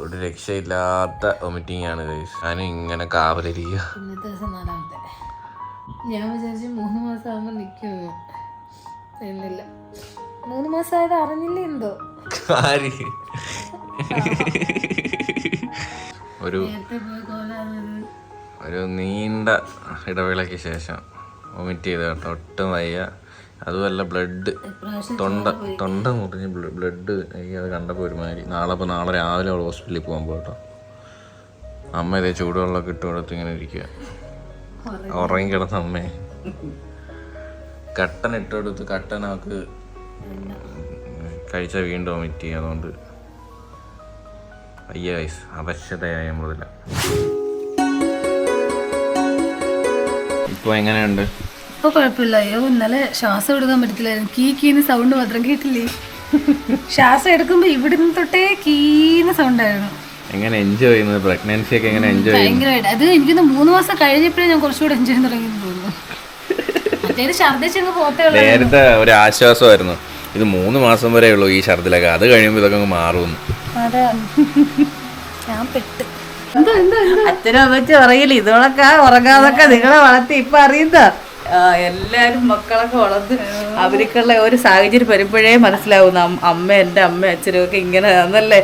ഒരു രക്ഷയില്ലാത്ത വൊമിറ്റിംഗ് ആണ് ഞാനും ഇങ്ങനെ കാവലിരിക്കുക. ഇന്നത്തെ ദിവസം 4ാമത്തെ. ഞാൻ വിചാരിച്ചു 3 മാസം ആകുമ്പോൾ നിൽക്കുന്നു. എന്നില്ല, 3 മാസമായത് അറിഞ്ഞില്ല എന്തോ. ഒരു നീണ്ട ഇടവേളയ്ക്ക് ശേഷം വൊമിറ്റ് ചെയ്ത് കേട്ടോ. ഒട്ടും വയ്യ. അതുമല്ല ബ്ലഡ് തൊണ്ട മുറിഞ്ഞ് ബ്ലഡ് അത് കണ്ടപ്പോൾ ഒരുമാതിരി. നാളെ രാവിലെ അവൾ ഹോസ്പിറ്റലിൽ പോകാൻ പോകട്ടോ. അമ്മ ഇതേ ചൂടുവെള്ളമൊക്കെ ഇട്ട് കൊടുത്ത് ഇങ്ങനെ ഇരിക്കുക. ഉറങ്ങി കിടന്ന അമ്മയെ കട്ടൻ ഇട്ട് കൊടുത്ത് കട്ടൻ അവൾക്ക് കഴിച്ചാൽ വീണ്ടും വൊമിറ്റ് ചെയ്യും. അതുകൊണ്ട് വയ്യ വയസ്സ് അവശതയായ മൃദുല. ഇപ്പോൾ എങ്ങനെയുണ്ട്? ഇപ്പോൾ കുഴപ്പമില്ല. അയ്യോ, ഇന്നലെ ശ്വാസം എടുക്കാൻ പറ്റത്തില്ലായിരുന്നു. കീന്ന് സൗണ്ട് മാത്രം കേട്ടില്ലേ? ശ്വാസം എടുക്കുമ്പോൾ ഇവിടുന്ന് തൊട്ടേ കീന്ന് സൗണ്ടായിരുന്നു. എങ്ങനെ എൻജോയ് ചെയ്യുന്നത്? പ്രഗ്നൻസി ഒക്കെ എങ്ങനെ എൻജോയ് ചെയ്യുന്നത്? ഭയങ്കരമായിട്ട്. അത് എനിക്കൊന്ന് 3 മാസം കഴിഞ്ഞപ്പോഴേ ഞാൻ കുറച്ചുകൂടെ എൻജോയ് ചെയ്യാൻ തുടങ്ങി തോന്നുന്നു. മറ്റേത് ഛർദ്ദിച്ചങ്ങ് പോത്തേ ഉള്ളൂ. നേരത്തെ ഒരു ആശ്വാസമായിരുന്നു. ഇത് 3 മാസം വരെ ഉള്ളൂ ഈ ഛർദ്ദിലൊക്കെ. അത് കഴിയുമ്പോൾ ഇതൊക്കെ അങ്ങ് മാറുന്നു. അതെ, ഞാൻ പെട്ട്. അച്ഛനും അമ്മച്ചും അറിയില്ല ഇതോളൊക്കെ ഉറങ്ങാതൊക്കെ നിങ്ങളെ വളർത്തി ഇപ്പൊ അറിയുന്ന എല്ലാരും മക്കളൊക്കെ വളർത്ത് അവർക്കുള്ള ഒരു സാഹചര്യം വരുമ്പോഴേ മനസ്സിലാവുന്ന എൻ്റെ അമ്മ അച്ഛനും ഒക്കെ ഇങ്ങനെ ആന്നല്ലേ.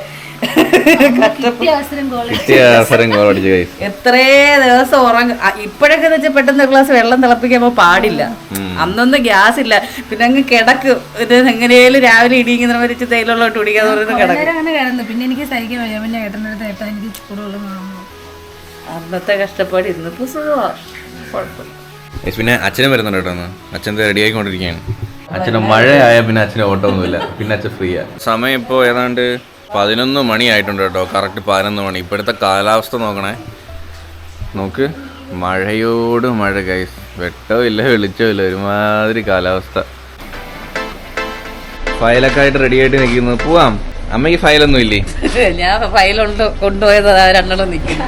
എത്രേ ദിവസം ഇപ്പോഴൊക്കെ വെച്ചാൽ പെട്ടെന്ന് 1 ഗ്ലാസ് വെള്ളം തിളപ്പിക്കാൻ പാടില്ല. അന്നൊന്നും ഗ്യാസ് ഇല്ല. പിന്നെ അങ്ങ് കിടക്കും. ഇത് എങ്ങനെയാലും രാവിലെ ഇടിങ്ങനെ വരച്ച് തേയിലുള്ളോട്ട് കുടിക്കാതെ കിടന്നു. പിന്നെ എനിക്ക് സഹിക്കാൻ വയ്യ. പിന്നെ ഏട്ടനടുത്ത് ഏട്ടാ എനിക്ക് ചൂടുവെള്ളം കാണുന്നു. അന്നത്തെ കഷ്ടപ്പാട് ഇന്നിപ്പോ സുഖമാണ്, കുഴപ്പമില്ല. പിന്നെ അച്ഛനും വരുന്നുണ്ട് കേട്ടോ. അച്ഛൻ റെഡി ആയിക്കൊണ്ടിരിക്കുകയാണ്. അച്ഛന് മഴയായ പിന്നെ അച്ഛന് ഓട്ടമൊന്നുമില്ല. പിന്നെ അച്ഛൻ ഫ്രീയാ. സമയം ഇപ്പോൾ ഏതാണ്ട് 11 മണി ആയിട്ടുണ്ട് കേട്ടോ. കറക്റ്റ് 11 മണി. ഇപ്പോഴത്തെ കാലാവസ്ഥ നോക്കണേ. നോക്ക്, മഴയോട് മഴ ഗൈസ്. വെട്ടവും ഇല്ല വെളിച്ചവും ഇല്ല, ഒരുമാതിരി കാലാവസ്ഥ. ഫയലൊക്കെ ആയിട്ട് റെഡി ആയിട്ട് നിൽക്കുന്നു. പോവാം. അമ്മയ്ക്ക് ഫയലൊന്നും ഇല്ലേ? ഞാൻ ഫയലുണ്ട് കൊണ്ടുപോയത് 2 നിൽക്കുന്നു.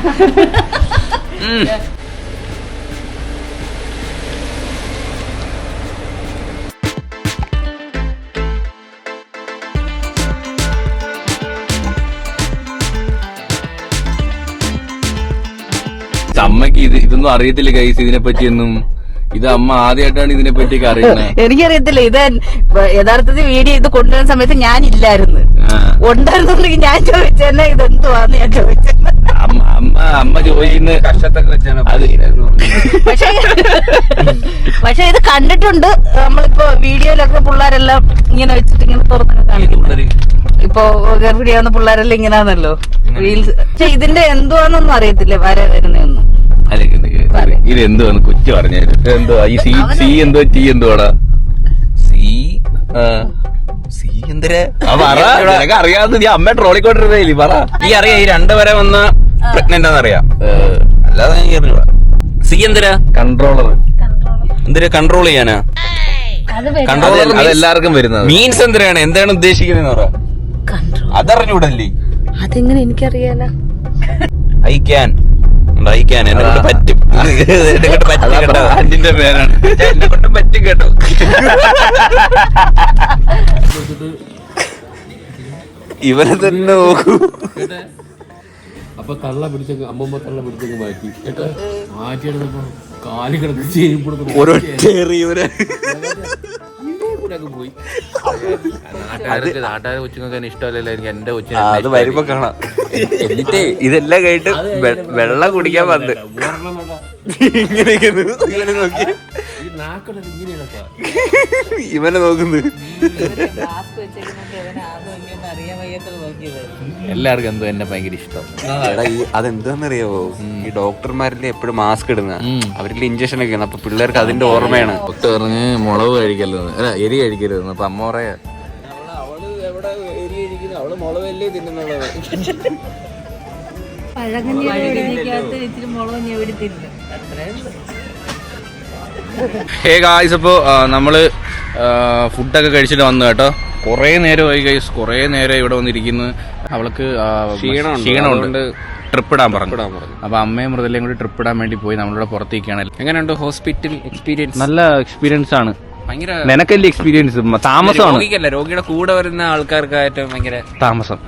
അമ്മക്ക് ഇതൊന്നും അറിയത്തില്ല ഗൈസ്, ഇതിനെ പറ്റിയൊന്നും. ഇത് അമ്മ ആദ്യമായിട്ടാണ് ഇതിനെ പറ്റിയൊക്കെ അറിയുന്നത്. എനിക്കറിയത്തില്ല. ഇത് യഥാർത്ഥത്തിൽ വീഡിയോ ഇത് കൊണ്ടുവരുന്ന സമയത്ത് ഞാനില്ലായിരുന്നു. ഉണ്ടായിരുന്നുണ്ടെങ്കിൽ ഞാൻ ചോദിച്ചെന്നെ ഇതെന്തുവാന്ന് ഞാൻ ചോദിച്ചത്. അമ്മ ചോദിക്കുന്ന കഷ്ടത്തൊക്കെ വെച്ചാണ്. പക്ഷെ ഇത് കണ്ടിട്ടുണ്ട് നമ്മളിപ്പോ വീഡിയോയിലൊക്കെ. പിള്ളേരെല്ലാം ഇങ്ങനെ വെച്ചിട്ട് ഇങ്ങനെ തുറന്നൊക്കെ കാണിക്കുന്നത്. ഇപ്പൊ ഗർഭിണിയാവുന്ന പിള്ളേരെല്ലാം ഇങ്ങനാന്നല്ലോ റീൽസ്. പക്ഷെ ഇതിന്റെ എന്തുവാന്നൊന്നും അറിയത്തില്ല വരുന്നൊന്നും. ഇത് എന്തുവാന്ന് കൊച്ചു പറഞ്ഞു. എന്തുവാ ഈ സി എന്തോ ടി എന്തുവാടാ? സി എന്തിനാ അറിയാവുന്ന? നീ അമ്മ ട്രോളിക്കൊണ്ടിരുന്നില്ലേ? പറ. ഈ അറിയാം ഈ 2 വരെ വന്ന പ്രഗ്നന്റ് ആണെന്നറിയാം, അല്ലാതെ സി എന്തിനാ? കൺട്രോളർ. എന്തിനാ കൺട്രോൾ ചെയ്യാനാ? കൺട്രോളർ അതെല്ലാവർക്കും വരുന്നത്. മീൻസ് എന്തിനാണ്? എന്താണ് ഉദ്ദേശിക്കുന്നത്? അതറിഞ്ഞൂടല്ലേ? അതെങ്ങനെ എനിക്കറിയാലോ. ഐ ക്യാൻ എന്നെ കൊണ്ട് പറ്റും. അതിന്റെ പേരാണ്. എന്നെ കൊണ്ട് പറ്റും കേട്ടോ. ഇവനെ തന്നെ നോക്കൂ. അപ്പൊ തള്ള പിടിച്ചങ്ങ് അമ്മമ്മ തള്ള പിടിച്ചങ്ങ് മാറ്റി കേട്ടോ. മാറ്റിയെടുത്തപ്പോ കാലി കിടന്ന് ചെയ്യുമ്പോഴൊക്കെ പോയി. നാട്ടുകാരെ കൊച്ചുങ്ങൾക്ക് ഇഷ്ടമല്ലല്ലോ. എനിക്ക് എന്റെ കൊച്ചിനെ അത് വരുമ്പോ കാണാം. എന്നിട്ട് ഇതെല്ലാം കഴിഞ്ഞിട്ട് വെള്ളം കുടിക്കാൻ വന്ന് ഇങ്ങനെ നോക്കി ഇവനെ നോക്കുന്നു. എല്ലാവർക്കും എന്തോ എന്നെ ഭയങ്കര ഇഷ്ടം. അതെന്താന്നറിയാവോ? ഈ ഡോക്ടർമാരിൽ എപ്പോഴും മാസ്ക് ഇടുന്ന അവരിൽ ഇഞ്ചക്ഷൻ ഒക്കെ ആണ്. അപ്പൊ പിള്ളേർക്ക് അതിന്റെ ഓർമ്മയാണ്. ഡോക്ടർ പറഞ്ഞ് മുളക് കഴിക്കരുത്, അല്ല എരി കഴിക്കരുത്. അപ്പൊ അമ്മ പറയാ അവള് മുളകല്ലേ തിന്നുന്നുള്ളത്. ഹേ ഗായ്സ്, അപ്പോൾ നമ്മള് ഫുഡൊക്കെ കഴിച്ചിട്ട് വന്നു കേട്ടോ. കുറേ നേരമായി ഗൈസ്, കുറേ നേരം ഇവിടെ വന്നിരിക്കുന്നു. അവൾക്ക് ക്ഷീണമുണ്ട്. ട്രിപ്പ് ഇടാൻ പറഞ്ഞു. അപ്പൊ അമ്മയും മൃദുലയും കൂടി ട്രിപ്പ് ഇടാൻ വേണ്ടി പോയി. നമ്മളിവിടെ പുറത്തേക്കാണ്. എങ്ങനെയുണ്ട് ഹോസ്പിറ്റൽ എക്സ്പീരിയൻസ്? നല്ല എക്സ്പീരിയൻസ് ആണ്. ഭയങ്കര നിനക്കല്ലേ എക്സ്പീരിയൻസ് താമസമാണ്. രോഗിക്കല്ല, രോഗിയുടെ കൂടെ വരുന്ന ആൾക്കാർക്കായിട്ട് ഭയങ്കര താമസം.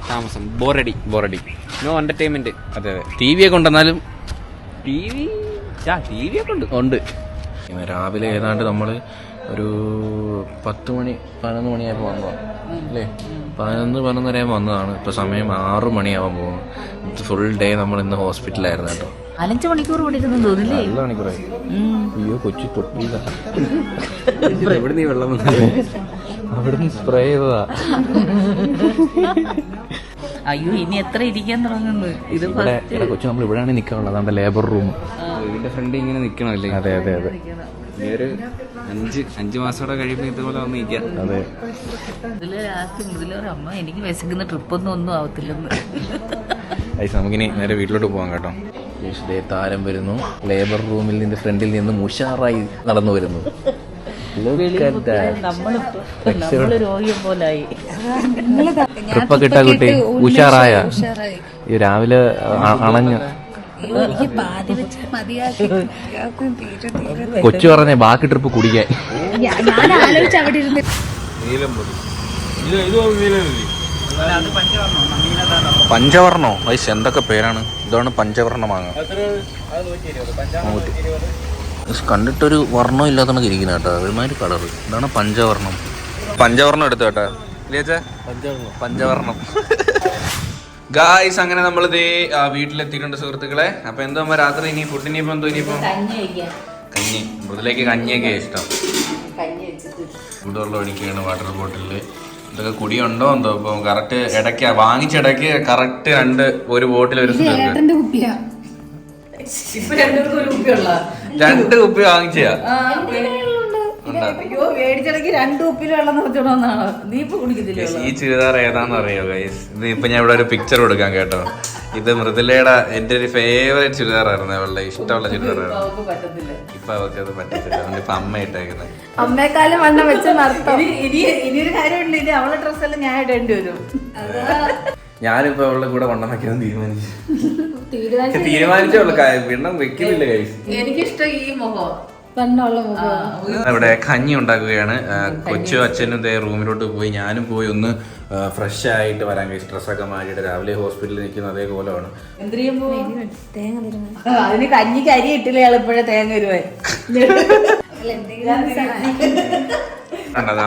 ബോറടി. No entertainment. അതെ അതെ. ടി വി ഒക്കെ ഉണ്ടെന്നാലും ടി വി ഒക്കെ ഉണ്ട്. രാവിലെ ഏതാണ്ട് നമ്മള് ഒരു 10 മണി 11 മണിയായപ്പോൾ വന്നതാണ് അല്ലേ? 11-11:30 വന്നതാണ്. ഇപ്പൊ സമയം 6 മണിയാവാൻ പോകുന്നു. ഫുൾ ഡേ നമ്മൾ ഇന്ന് ഹോസ്പിറ്റലായിരുന്നു കേട്ടോ. 5 മണിക്കൂർ ഓടിക്കുന്നു തോന്നില്ലേ? 4 മണിക്കൂറായി. അയ്യോ കൊച്ചി തൊട്ടില്ല. എവിടെ നീ വെള്ളം അവിടുന്ന് സ്പ്രേ ചെയ്തതാ. അയ്യോ ഇനി എത്ര ഇരിക്കാൻ തുടങ്ങുന്നു. ഇത് കൊച്ചു നമ്മൾ ഇവിടെയാണ് നിൽക്കാനുള്ളത്. അതാണ്ട് ലേബർ റൂം. ഇതിന്റെ ഫ്രണ്ട് ഇങ്ങനെ നിക്കണല്ലേ? അതെ അതെ അതെ. ഒരു 5 മാസം കഴിയുമ്പോ ഇതുപോലെ വന്ന് നിൽക്കാം. അതെ. ഇതില് ലാസ്റ്റ് മുതലൊരു അമ്മ എനിക്ക് വിശക്കുന്ന ട്രിപ്പൊന്നും ആവത്തില്ലെന്ന്. നമുക്കിനി നേരെ വീട്ടിലോട്ട് പോകാം കേട്ടോ. താരം വരുന്നു. ലേബർ റൂമിൽ നിന്ന് ഫ്രണ്ടിൽ നിന്നും ഉഷാറായി നടന്നു വരുന്നു. നമ്മള് രോഗിയെ പോലായി. ട്രിപ്പൊക്കെ ഇട്ടാ കുട്ടി ഉഷാറായ. ഈ രാവിലെ അണഞ്ഞ് കൊച്ചു പറഞ്ഞ ബാക്കി ട്രിപ്പ് കുടിക്കാൻ. ഞാൻ ആലോചിച്ച് അവിടെ ഇരുന്ന് പഞ്ചവർണ്ണോ? വയസ്സ് എന്തൊക്കെ പേരാണ്. ഇതാണ് പഞ്ചവർണ്ണ മാങ്ങ. കണ്ടിട്ടൊരു വർണ്ണം ഇല്ലാത്തണ ഇരിക്കുന്ന കേട്ടോ. ഒരുമാതിരി കളറ്. ഇതാണ് പഞ്ചവർണ്ണം എടുത്തു കേട്ടോ. പഞ്ചവർണ്ണം. ഗായ്സ്, അങ്ങനെ നമ്മളിത് വീട്ടിലെത്തിയിട്ടുണ്ട് സുഹൃത്തുക്കളെ. അപ്പൊ എന്തോ രാത്രി ഇനി ഫുഡിന് ഇനിയിപ്പോ കഞ്ഞി. മൃദുലേക്ക് കഞ്ഞിയൊക്കെ ഇഷ്ടം. ചൂടുവെള്ളം ഒഴിക്കുകയാണ് വാട്ടർ ബോട്ടിലില്. ഇതൊക്കെ കുടിയുണ്ടോ എന്തോ. ഇപ്പൊ കറക്റ്റ് ഇടയ്ക്ക് വാങ്ങിച്ചിടയ്ക്ക് കറക്റ്റ് ഒരു ബോട്ടിൽ ഒരു 2 കുപ്പിയാ. ഇപ്പൊ 2 കുപ്പി വാങ്ങിച്ചാ. മേടിച്ചിടയ്ക്ക് 2 കുപ്പിയിൽ വെള്ളം നിറച്ചോണമെന്നാണ്. നീ ഇപ്പൊ കുടിക്കത്തില്ല. ഈ ചുരിദാർ ഏതാന്ന് അറിയോ ഗൈസ്? ഇത് ഇപ്പൊ ഞാൻ ഇവിടെ ഒരു പിക്ചർ കൊടുക്കാം കേട്ടോ. ഇത് മൃദുലയുടെ എന്റെ ഒരു ഫേവറേറ്റ് ചുരിദാറായിരുന്നു. അവളുടെ ഇഷ്ടമുള്ള ചുരിദാറായിരുന്നു. ഇപ്പൊ അവർക്ക് അത് പറ്റത്തില്ല. അതുകൊണ്ട് ഇപ്പൊ അമ്മ ഇട്ടേക്കുന്നത്. അമ്മയെക്കാളും വണ്ണം വെച്ച് നടത്തും. ഇനിയൊരു കാര്യമുണ്ട്. ഇനി അവളുടെ ഡ്രസ്സെല്ലാം ഞാൻ ഇടേണ്ടി വരും. ഞാനിപ്പോ അവളുടെ കൂടെ വണ്ണം വെക്കാൻ തീരുമാനിച്ചോളൂ. വണ്ണം വെക്കുന്നില്ല ഗൈസ്. എനിക്കിഷ്ടം ഈ മുഖം. ഇവിടെ കഞ്ഞി ഉണ്ടാക്കുകയാണ്. കൊച്ചു അച്ഛനും ദേ റൂമിലോട്ട് പോയി. ഞാനും പോയി ഒന്ന് ഫ്രഷ് ആയിട്ട് വരാൻ കഴിച്ചു. ഡ്രസ്സൊക്കെ മാറ്റിയിട്ട് രാവിലെ ഹോസ്പിറ്റലിൽ നിൽക്കുന്ന അതേ കോലമാണ്. അതിന് കഞ്ഞിക്ക് അരി ഇട്ടില്ല എളുപ്പഴേ തേങ്ങ വരുവേ.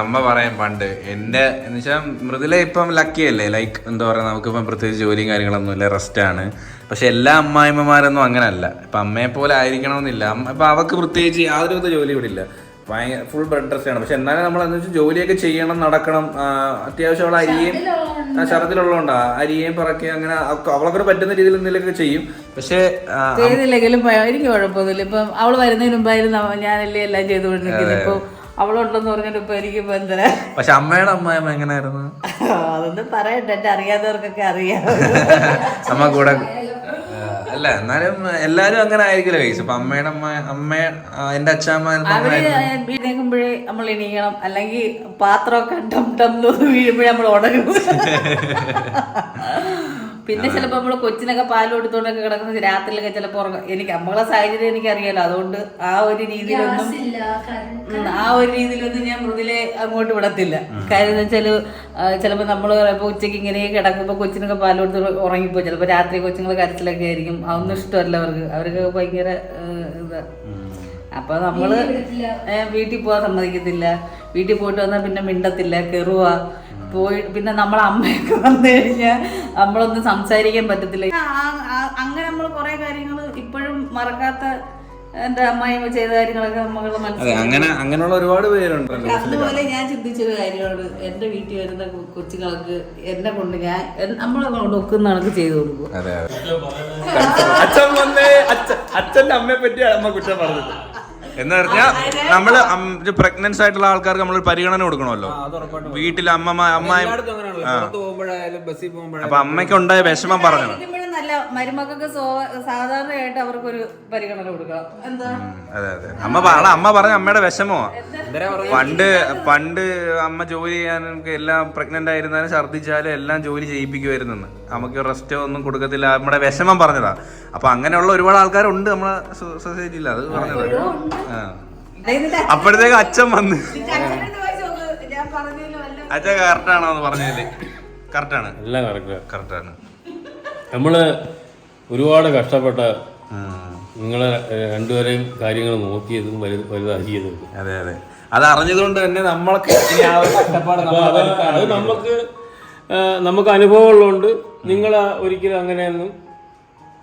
അമ്മ പറയാൻ പണ്ട് എന്റെ എന്ന് വെച്ചാൽ മൃദുല ഇപ്പം ലക്കി അല്ലേ. ലൈക്ക് എന്താ പറയാ, നമുക്കിപ്പം പ്രത്യേകിച്ച് ജോലിയും കാര്യങ്ങളൊന്നും ഇല്ല, റെസ്റ്റ് ആണ്. പക്ഷെ എല്ലാ അമ്മായിമ്മമാരൊന്നും അങ്ങനല്ല. ഇപ്പൊ അമ്മയെ പോലെ ആയിരിക്കണമെന്നില്ല. ഇപ്പൊ അവക്ക് പ്രത്യേകിച്ച് യാതൊരു ജോലി ഇവിടെ ഇല്ല. ഭയങ്കര ഫുൾ ബെഡ് റെസ്റ്റ് ആണ്. പക്ഷെ എന്നാലും നമ്മൾ എന്താ വെച്ചാൽ ജോലിയൊക്കെ ചെയ്യണം, നടക്കണം. അത്യാവശ്യം അവളെ അരിയേം ശരത്തിലുള്ളതുകൊണ്ടാ അരിയേം പറക്കി അങ്ങനെ അവളൊക്കെ പറ്റുന്ന രീതിയിൽ എന്തെങ്കിലുമൊക്കെ ചെയ്യും. പക്ഷെ ചെയ്തില്ലെങ്കിലും എനിക്ക് കുഴപ്പമൊന്നുമില്ല. ഇപ്പം അവള് വരുന്നതിന് മുമ്പായിരുന്നു ഞാനല്ലേ എല്ലാം ചെയ്തുകൊണ്ടിരിക്കുന്നത്. ഇപ്പൊ അവളുണ്ടെന്ന് പറഞ്ഞിട്ട് ഇപ്പൊ എനിക്ക് ബന്ധന. പക്ഷെ അമ്മയുടെ അമ്മായിമ്മ എങ്ങനെയായിരുന്നു അതൊന്നും പറയട്ടെ. എന്റെ അറിയാത്തവർക്കൊക്കെ അറിയാം. അമ്മ കൂടെ അല്ല, എന്നാലും എല്ലാരും അങ്ങനെ ആയിരിക്കില്ല കൈസ്. ഇപ്പൊ അമ്മയുടെ അമ്മ എന്റെ അച്ഛമ്മ വീഴുമ്പോഴേ നമ്മൾ എണീക്കണം. അല്ലെങ്കിൽ പാത്രമൊക്കെ ടം ടം വീഴുമ്പോഴേ നമ്മൾ ഉടനും. പിന്നെ ചിലപ്പോ നമ്മള് കൊച്ചിനൊക്കെ പാൽ കൊടുത്തോണ്ടൊക്കെ കിടക്കുന്ന രാത്രിയിലൊക്കെ ചിലപ്പോ എനിക്ക് നമ്മളെ സാഹചര്യം എനിക്കറിയാലോ. അതുകൊണ്ട് ആ ഒരു രീതിയിലൊന്നും ഞാൻ മൃദുലെ അങ്ങോട്ട് വിടത്തില്ല. കാര്യം എന്ന് വെച്ചാല് ചിലപ്പോ നമ്മള് ഉച്ചയ്ക്ക് ഇങ്ങനെ കിടക്കുമ്പോ കൊച്ചിനൊക്കെ പാൽ കൊടുത്ത് ഉറങ്ങിപ്പോ. ചിലപ്പോ രാത്രി കൊച്ചുങ്ങൾ കരച്ചിലൊക്കെ ആയിരിക്കും. അതൊന്നും ഇഷ്ടമല്ല അവർക്ക് ഭയങ്കര ഇതാ. അപ്പൊ നമ്മള് വീട്ടിൽ പോകാൻ സമ്മതിക്കത്തില്ല. വീട്ടിൽ പോയിട്ട് വന്നാൽ പിന്നെ മിണ്ടത്തില്ല, കെറുക പോയി. പിന്നെ നമ്മളെ അമ്മയൊക്കെ വന്നു കഴിഞ്ഞാൽ നമ്മളൊന്നും സംസാരിക്കാൻ പറ്റത്തില്ല. അങ്ങനെ നമ്മൾ കുറെ കാര്യങ്ങൾ ഇപ്പോഴും മറക്കാത്ത എന്റെ അമ്മായിമ്മ ചെയ്ത കാര്യങ്ങളൊക്കെ മകളെ മനസ്സിലാക്കി. അങ്ങനെയുള്ള ഒരുപാട് പേരുണ്ട്. അതുപോലെ ഞാൻ ചിന്തിച്ചൊരു കാര്യമാണ്, എന്റെ വീട്ടിൽ വരുന്ന കൊച്ചുങ്ങൾക്ക് എന്നെ കൊണ്ട് നമ്മളെ കൊണ്ട് ഒക്കുന്ന കണക്ക് ചെയ്തു കൊടുക്കും. അച്ഛന്റെ അമ്മയെ പറ്റി അമ്മ കുറ്റം പറഞ്ഞത് എന്ന് പറഞ്ഞാൽ നമ്മള് പ്രഗ്നൻസ് ആയിട്ടുള്ള ആൾക്കാർക്ക് നമ്മൾ പരിഗണന കൊടുക്കണമല്ലോ. വീട്ടിൽ അമ്മായി അപ്പൊ അമ്മയ്ക്ക് ഉണ്ടായ വിഷമം പറഞ്ഞു. നല്ല മരുമക്കൾക്ക് സാധാരണയായിട്ട് അവർക്കൊരു പരിഗണന കൊടുക്കണം. എന്താ അതെ അതെ. അമ്മ പറഞ്ഞ അമ്മയുടെ വിഷമോ. പണ്ട് അമ്മ ജോലി ചെയ്യാനൊക്കെ എല്ലാം പ്രഗ്നന്റ് ആയിരുന്നാലും ഛർദ്ദിച്ചാലും എല്ലാം ജോലി ചെയ്യിപ്പിക്കുമായിരുന്നു. നമുക്ക് റെസ്റ്റോ ഒന്നും കൊടുക്കത്തില്ല. നമ്മുടെ വിഷമം പറഞ്ഞതാ. അപ്പൊ അങ്ങനെയുള്ള ഒരുപാട് ആൾക്കാരുണ്ട് നമ്മളെ സൊസൈറ്റിയിൽ. അത് പറഞ്ഞത് അപ്പോഴത്തേക്ക് അച്ഛൻ വന്ന് ഞാൻ പറഞ്ഞതിലും വല്ല അച്ഛൻ കറക്റ്റാണോ എന്ന് പറഞ്ഞതില് കറക്റ്റാണ് എല്ലാം കറക്റ്റ്. കറക്റ്റാണ്. നമ്മള് ഒരുപാട് കഷ്ടപ്പെട്ട നിങ്ങളെ രണ്ടുപേരെയും കാര്യങ്ങൾ നോക്കിയതും വലുതാക്കിയതും. അതെ അതെ, അത് അറിഞ്ഞതുകൊണ്ട് തന്നെ നമ്മൾക്ക് ഇനി ആ ഒരു കഷ്ടപ്പാട് അപ്പൊ അത് നമുക്ക് അനുഭവമുള്ളതുകൊണ്ട് നിങ്ങൾ ഒരിക്കലും അങ്ങനെയൊന്നും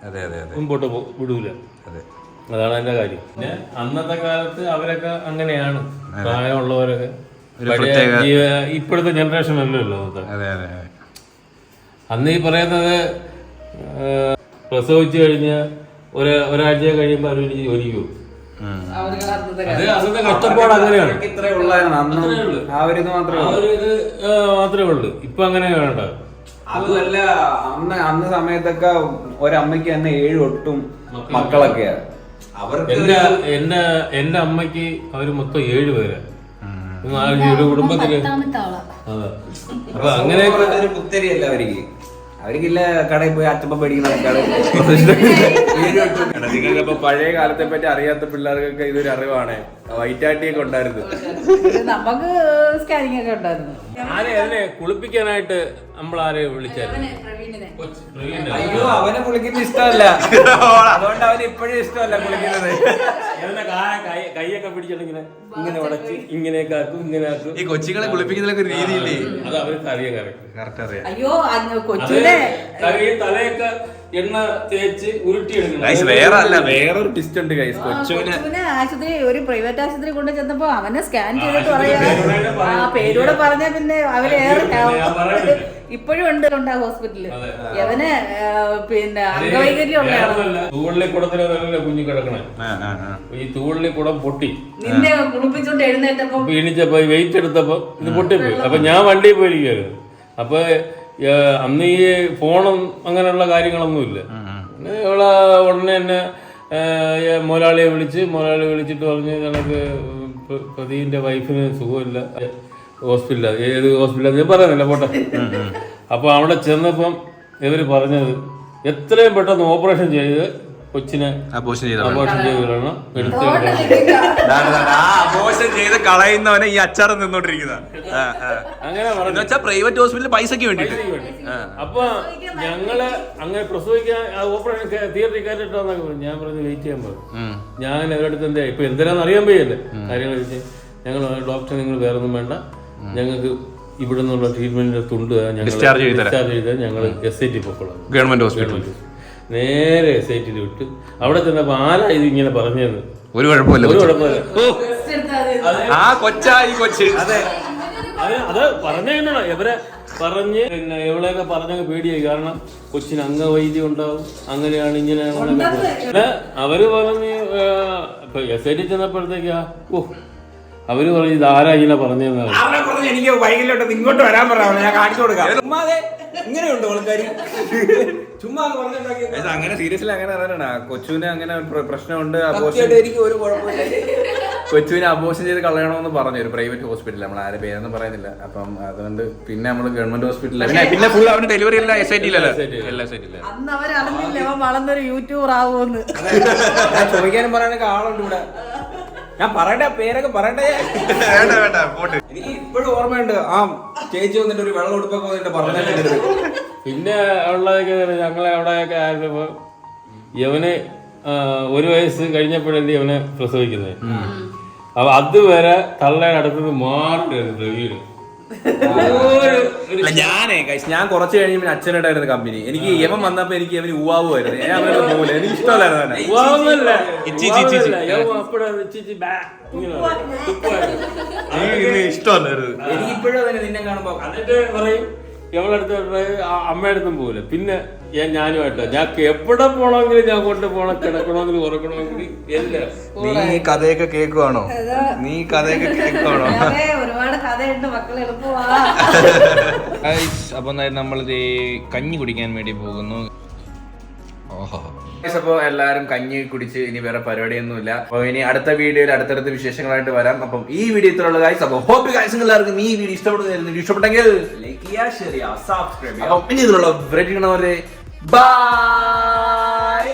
അതെ അതെ അതെ മുമ്പോട്ട് വിടൂല. അതെ. അതാണ് അതിന്റെ കാര്യം. പിന്നെ അന്നത്തെ കാലത്ത് അവരൊക്കെ അങ്ങനെയാണ്, പ്രായമുള്ളവരൊക്കെ. ഇപ്പോഴത്തെ ജനറേഷൻ അല്ലല്ലോ അന്നത്തെ. അതെ അതെ അതെ. അന്ന് ഈ പറയുന്നത് പ്രസവിച്ചു കഴിഞ്ഞ് ഒരാഴ്ച കഴിയുമ്പോൾ അവർ ജോലിക്ക് പോകും. അത് അന്നത്തെ കഷ്ടപ്പാട് അങ്ങനെയാണ്. ഇത്രേ ഉള്ളായിരുന്നു അന്ന്. ആ ഒരു ഇത് മാത്രമേ ആ ഒരു ഇത് മാത്രമേ ഉള്ളൂ. ഇപ്പൊ അങ്ങനെ വേണ്ട. അതുമല്ല, അന്ന് സമയത്തൊക്കെ ഒരമ്മയ്ക്ക് തന്നെ 7-8 മക്കളൊക്കെയാ. അവർക്ക് എന്റെ അമ്മയ്ക്ക് അവര് മൊത്തം 7 പേരാ. ഒരു കുടുംബത്തില്. അതെ. അപ്പൊ അങ്ങനെ ഒരു പുത്തരിയല്ല അവർക്കില്ല കടയിൽ പോയി അച്ചപ്പ പേടിക്കുന്ന നിങ്ങൾക്കപ്പൊ പഴയ കാലത്തെ പറ്റി അറിയാത്ത പിള്ളേർക്കൊക്കെ ഇതൊരു അറിവാണ്. വൈറ്റാട്ടിയൊക്കെ ഉണ്ടായിരുന്നു. നമുക്ക് സ്കാനിങ് ഒക്കെ ഉണ്ടായിരുന്നു. അതിനെ കുളിപ്പിക്കാനായിട്ട് നമ്മൾ ആരെയും വിളിച്ചായിരുന്നു. അയ്യോ, അവനെ കുളിക്കുന്ന ഇഷ്ടമല്ല, അതുകൊണ്ട് അവന് ഇപ്പോഴും ഇഷ്ടമല്ല കുളിക്കുന്നത്. കൈയൊക്കെ പിടിച്ചിട്ടിങ്ങനെ ഇങ്ങനെ ഉടച്ച് ഇങ്ങനെയൊക്കെ ആക്കും, ഇങ്ങനെ ആക്കും. ഈ കൊച്ചുങ്ങളെ കുളിപ്പിക്കുന്നതിലൊക്കെ ഒരു രീതിയില്ലേ, അത് അവർക്ക് അറിയാൻ കറക്റ്റ് അറിയാം. അയ്യോ കൊച്ചിനെ തലയൊക്കെ എണ്ണ തേച്ച് ഉരുട്ടിയെടുക്കണം. വേറൊരു ടിസ്റ്റ് ഉണ്ട് ഗൈസ്. കൊച്ചുവിനെ ആശുപത്രി, ഒരു പ്രൈവറ്റ് ആശുപത്രി കൊണ്ട് ചെന്നപ്പോ അവനെ സ്കാൻ ചെയ്തിട്ട് പറയാ പേരൂടെ പറഞ്ഞ പിന്നെ അവരേറെ ഇപ്പോഴും ഉണ്ട് ആ ഹോസ്പിറ്റലില്. അവന് പിന്നെ അംഗവൈകല്യം ഉള്ളതാണ്. തൂവള്ളി കുടത്തിലല്ല കുഞ്ഞു കിടക്കണേ. ഈ തൂവള്ളി കുടം പൊട്ടി നിന്നെ കുളിപ്പിച്ചോണ്ട് എഴുന്നേറ്റപ്പോ വീണിച്ചപ്പോ വെയിറ്റ് എടുത്തപ്പോ ഇത് പൊട്ടിപ്പോയി. അപ്പൊ ഞാൻ വണ്ടിയിൽ പോയിരിക്കുവായിരുന്നു. അപ്പൊ അന്ന് ഈ ഫോണും അങ്ങനെയുള്ള കാര്യങ്ങളൊന്നുമില്ല. ഇവളെ ഉടനെ തന്നെ മുതലാളിയെ വിളിച്ചിട്ട് പറഞ്ഞ് എനിക്ക് പ്രദീപിന്റെ വൈഫിന് സുഖമില്ല, ഹോസ്പിറ്റലിൽ. ഏത് ഹോസ്പിറ്റലിൽ ഞാൻ പറയുന്നില്ല, പോട്ടെ. അപ്പൊ അവിടെ ചെന്നപ്പം ഇവര് പറഞ്ഞത് എത്രയും പെട്ടെന്ന് ഓപ്പറേഷൻ ചെയ്ത് കൊച്ചിനെ അബോർഷൻ ചെയ്ത് കളയണം, അബോർഷൻ ചെയ്ത് കളയുന്നവനെ ഈ അച്ചാറ് നിന്നോണ്ടിരിക്കുന്ന അങ്ങനെ പറഞ്ഞു. പ്രൈവറ്റ് ഹോസ്പിറ്റലിൽ പൈസക്ക് വേണ്ടി. അപ്പൊ ഞങ്ങള് അങ്ങനെ പ്രസവിക്കാൻ ഓപ്പറേഷൻ തിയേറ്ററിൽ കയറിയിട്ടാന്നൊക്കെ പറഞ്ഞു. ഞാൻ പറഞ്ഞു വെയിറ്റ് ചെയ്യാൻ പറഞ്ഞു. ഞാൻ അവരടുത്ത് എന്താ ഇപ്പൊ എന്തിനാന്ന് അറിയാൻ വയ്യല്ലേ കാര്യങ്ങൾ വെച്ച്. ഞങ്ങൾ ഡോക്ടർ നിങ്ങൾ വേറെ ഒന്നും വേണ്ട, ഞങ്ങൾക്ക് ഇവിടെ നിന്നുള്ള ട്രീറ്റ്മെന്റിന്റെ തുണ്ട് ഡിസ്ചാർജ് ചെയ്താൽ ഞങ്ങൾ SIT പൊക്കോളാം. ഗവൺമെന്റ് ഹോസ്പിറ്റൽ നേരെ SIT വിട്ട് അവിടെ ചെന്നപ്പോ ആരാ ഇത് ഇങ്ങനെ പറഞ്ഞത്? ഒരു കുഴപ്പമില്ല. അത് പറഞ്ഞോ ഇവരെ പറഞ്ഞ് പിന്നെ എവിടെയൊക്കെ പറഞ്ഞങ്ങ് പേടിയായി. കാരണം കൊച്ചിന് അംഗവൈദ്യം ഉണ്ടാവും, അങ്ങനെയാണ് ഇങ്ങനെയാണ്. അവര് പറഞ്ഞ് ഇപ്പൊ SIT ചെന്നപ്പോഴത്തേക്കാ അവര് പറഞ്ഞു ഇത് ആരാ ഇങ്ങനെ പറഞ്ഞതെന്നാണ്. എനിക്ക് വൈകിട്ട് ഇങ്ങോട്ട് വരാൻ പറയാം, ഞാൻ കാണിച്ചു കൊടുക്കാം. ഇങ്ങനെയുണ്ടോ ആൾക്കാർ ചുമ്മാ അങ്ങനെ സീരിയസ്ലി അങ്ങനെ അറിയണ കൊച്ചുവിന് അങ്ങനെ പ്രശ്നമുണ്ട്. കൊച്ചുവിനെ അബോർഷൻ ചെയ്ത് കളയണമെന്ന് പറഞ്ഞു ഒരു പ്രൈവറ്റ് ഹോസ്പിറ്റൽ. നമ്മൾ ആരെ പേരൊന്നും പറയുന്നില്ല. അപ്പം അതുകൊണ്ട് പിന്നെ നമ്മള് ഗവൺമെന്റ് ഹോസ്പിറ്റലിൽ പിന്നെ ഫുൾ അവന് ഡെലിവറി എല്ലാം SIT-ലല്ല. അന്ന് അവരറിഞ്ഞില്ല അവൻ വളർന്നൊരു യൂട്യൂബർ ആവുമെന്ന്. ചോദിക്കാനും പറയാനൊക്കെ ആളുണ്ട് ഇവിടെ. ഞാൻ പറയട്ടെ, പേരൊക്കെ പറയട്ടെ. എനിക്ക് ഇപ്പോഴും ഓർമ്മയുണ്ട് ആ ചേച്ചി വന്നിട്ട് ഒരു വെള്ളം ഉടുപ്പൊക്കെ വന്നിട്ട് പറഞ്ഞു. പിന്നെ ഉള്ളതൊക്കെ ഞങ്ങളെ അവിടെയൊക്കെ ആയിരുന്നപ്പോ യവന് 1 വയസ്സ് കഴിഞ്ഞപ്പോഴല്ലേ യവനെ പ്രസവിക്കുന്നത്. അപ്പൊ അതുവരെ തള്ളയുടെ അടുത്തത് മാറിട്ടായിരുന്നു വീട്. ഞാൻ കുറച്ച് കഴിഞ്ഞ അച്ഛനായിട്ടായിരുന്നു കമ്പനി. എനിക്ക് യവൻ വന്നപ്പോ എനിക്ക് അവന് ഊവാവുമായിരുന്നു. ഞാൻ അവനോട് പോകില്ല, എനിക്ക് ഇഷ്ടമല്ലായിരുന്നു. ഇഷ്ടമല്ലായിരുന്നു എനിക്ക് ഇപ്പോഴും തന്നെ നിന്നെ കാണുമ്പോ. എന്നിട്ട് പറയും എവളടുത്ത് അമ്മയടുത്തും പോകില്ല. പിന്നെ ഞാനുമായിട്ട് ഞാൻ എവിടെ പോണമെങ്കിലും ഞാൻ കൊണ്ടുപോകണം, കിടക്കണമെങ്കിലും ഉറക്കണമെങ്കിലും എല്ലാം. നീ കഥയൊക്കെ കേൾക്കുവാണോ? ഒരുപാട് കഥയുണ്ട് മക്കളെ, എളുപ്പമാ. അപ്പൊ നമ്മളിത് കഞ്ഞി കുടിക്കാൻ വേണ്ടി പോകുന്നു. അപ്പൊ എല്ലാരും കഞ്ഞി കുടിച്ച് ഇനി വേറെ പരിപാടിയൊന്നുമില്ല. അപ്പൊ ഇനി അടുത്ത വീഡിയോയിൽ അടുത്തടുത്ത വിശേഷങ്ങളായിട്ട് വരാം. അപ്പം ഈ വീഡിയോ ഇത്രയുള്ള ഗൈസ്. അപ്പൊ ഹോപ്പ് ഗൈസ് എല്ലാവർക്കും ഈ വീഡിയോ ഇഷ്ടപ്പെട്ടെങ്കിൽ ലൈക്ക് ചെയ്യുക, ഷെയർ ചെയ്യുക, സബ്സ്ക്രൈബ് ചെയ്യുക. അപ്പൊ ഇനി ഇതിലുള്ള വെറൈറ്റി ബൈ.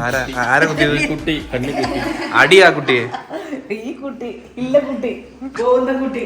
ആരാ കുത്തിയത്? കുട്ടി കണ്ണി കുട്ടി. അടിയാ കുട്ടിയെ. ഈ കുട്ടി ഇല്ല കുട്ടി പോകുന്ന കുട്ടി